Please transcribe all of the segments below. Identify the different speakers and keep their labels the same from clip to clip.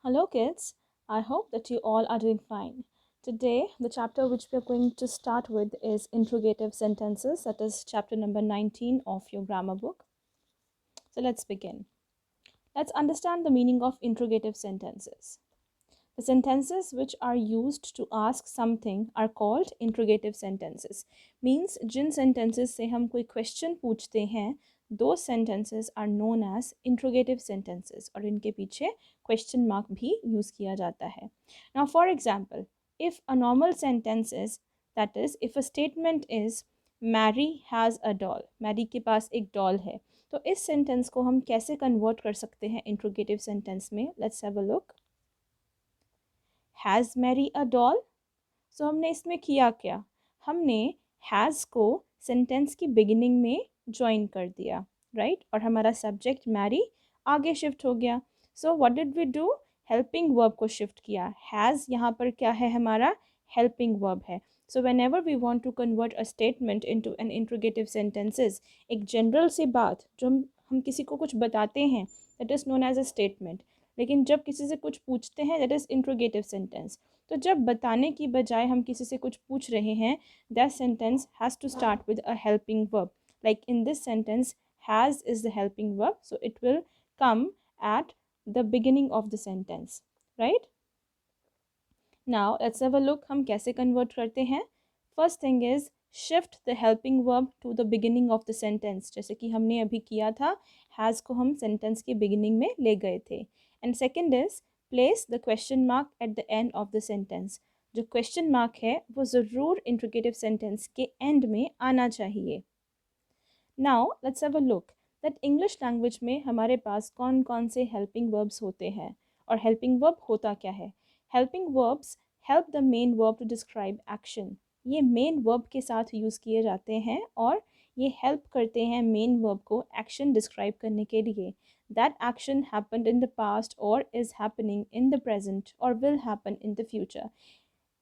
Speaker 1: Hello, kids. I hope that you all are doing fine. Today, the chapter which we are going to start with is interrogative sentences, that is, chapter number 19 of your grammar book. So, let's begin. Let's understand the meaning of interrogative sentences. The sentences which are used to ask something are called interrogative sentences. Means Jin sentences से हम कोई question पूछते हैं, those sentences are known as interrogative sentences और इनके पीछे question mark भी use किया जाता है. Now for example, if a normal sentence is, that is, if a statement is Mary has a doll, Mary के पास एक doll है, तो इस sentence को हम कैसे convert कर सकते हैं interrogative sentence में? Let's have a look. Has Mary a doll. So हमने इसमें किया क्या, हमने हैज़ को सेंटेंस की बिगिनिंग में ज्वाइन कर दिया, राइट और हमारा सब्जेक्ट मैरी आगे शिफ्ट हो गया. So what did we do, helping verb को शिफ्ट किया. हैज़ यहाँ पर क्या है, हमारा हेल्पिंग वर्ब है. So whenever we want to convert a statement into an interrogative sentences, एक जनरल सी बात जो हम किसी को कुछ बताते हैं, that is known as a statement. लेकिन जब किसी से कुछ पूछते हैं, दैट इज़ इंट्रोगेटिव सेंटेंस. तो जब बताने की बजाय हम किसी से कुछ पूछ रहे हैं, that sentence has to start with a helping verb. Like in this sentence, has is the helping verb, so it will come at the beginning of the sentence, right. Now let's have a look, हम कैसे convert करते हैं. First thing is shift the helping verb to the beginning of the sentence, जैसे कि हमने अभी किया था, हैज़ को हम सेंटेंस के बिगिनिंग में ले गए थे. And second is place the question mark at the end of the sentence. जो क्वेश्चन मार्क है वो ज़रूर इंट्रोगेटिव सेंटेंस के एंड में आना चाहिए. Now let's have a look that English language में हमारे पास कौन कौन से हेल्पिंग वर्ब्स होते हैं और हेल्पिंग वर्ब होता क्या है. Helping verbs help the main verb to describe action. ये मेन वर्ब के साथ यूज़ किए जाते हैं और ये हेल्प करते हैं मेन वर्ब को एक्शन डिस्क्राइब करने के लिए. That action happened in the past और is happening in the present और will happen in the future.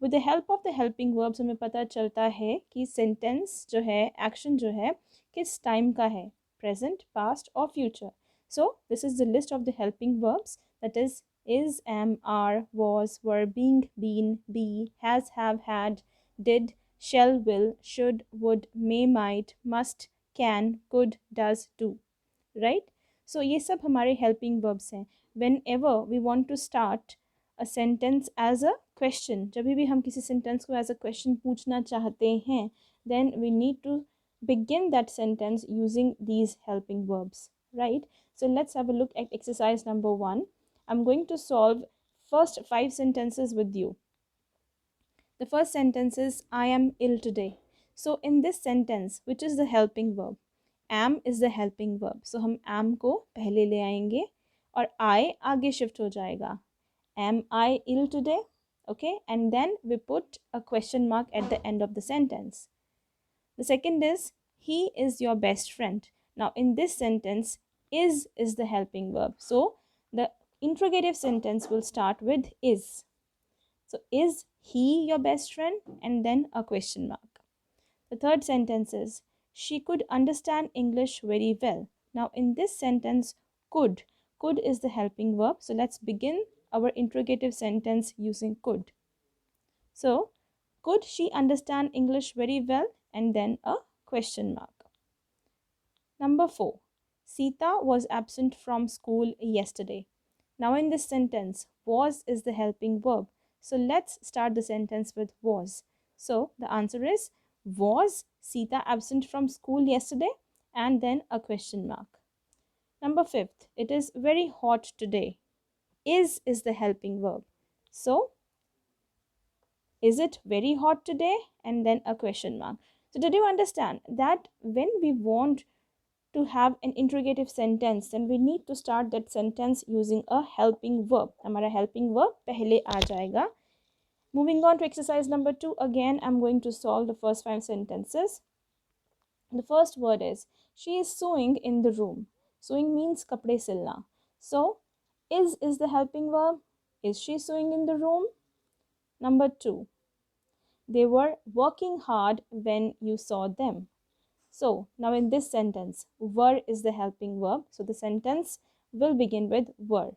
Speaker 1: With the help of the helping verbs हमें पता चलता है कि सेंटेंस जो है, एक्शन जो है, किस टाइम का है, प्रेजेंट, पास्ट और future. So this is the list of the helping verbs, that is am are was were being been be has have had did shall will should would may might must can could does do, right. So ये सब हमारे helping verbs हैं. Whenever we want to start a sentence as a question, जब भी हम किसी sentence को as a question पूछना चाहते हैं, then we need to begin that sentence using these helping verbs, right. So let's have a look at exercise number 1. I'm going to solve first 5 sentences with you. The first sentence is I am ill today. So in this sentence, which is the helping verb? Am is the helping verb. So हम am को पहले ले आएंगे और I आगे shift हो जाएगा. Am I ill today? Okay, and then we put a question mark at the end of the sentence. The second is he is your best friend. Now in this sentence, is the helping verb. So the interrogative sentence will start with is. So is he your best friend? And then a question mark. The third sentence is she could understand English very well. Now in this sentence, could is the helping verb. So let's begin our interrogative sentence using could. So could she understand English very well? And then a question mark. Number 4. Sita was absent from school yesterday. Now in this sentence, was is the helping verb. So let's start the sentence with was. So the answer is, was Sita absent from school yesterday? And then a question mark. Number 5. It is very hot today. Is the helping verb. So is it very hot today? And then a question mark. So did you understand that when we want to have an interrogative sentence, then we need to start that sentence using a helping verb. हमारा helping verb पहले आ जाएगा. Moving on to exercise number 2. Again, I'm going to solve the first 5 sentences. The first word is she is sewing in the room. Sewing means kapde silna. So is the helping verb. Is she sewing in the room? Number 2. They were working hard when you saw them. So now in this sentence, were is the helping verb. So the sentence will begin with were.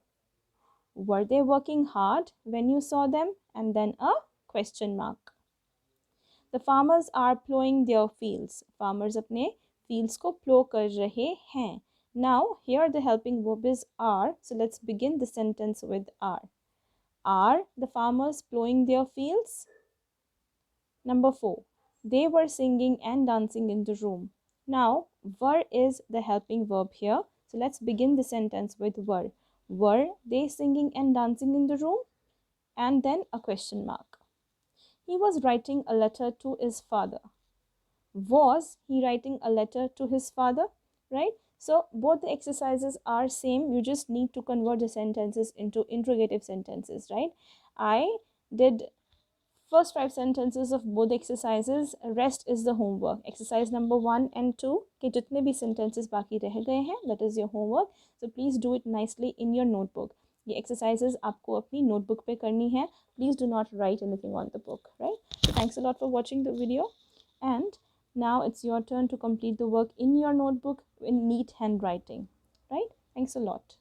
Speaker 1: were they working hard when you saw them, and then a question mark. The farmers are plowing their fields. Farmers अपने fields को plow कर रहे हैं. Now here the helping verb is are, so let's begin the sentence with are. Are the farmers plowing their fields? Number 4. They were singing and dancing in the room. Now, were is the helping verb here. So let's begin the sentence with were. Were they singing and dancing in the room? And then a question mark. He was writing a letter to his father. Was he writing a letter to his father? Right? So both the exercises are same. You just need to convert the sentences into interrogative sentences, right? I did first 5 sentences of both exercises. Rest is the homework. Exercise number 1 and 2 के जितने भी sentences बाकी रह गए हैं, that is your homework. So please do it nicely in your notebook. ये exercises आपको अपनी notebook पे करनी है. Please do not write anything on the book, right? So thanks a lot for watching the video, and now it's your turn to complete the work in your notebook in neat handwriting, right? Thanks a lot.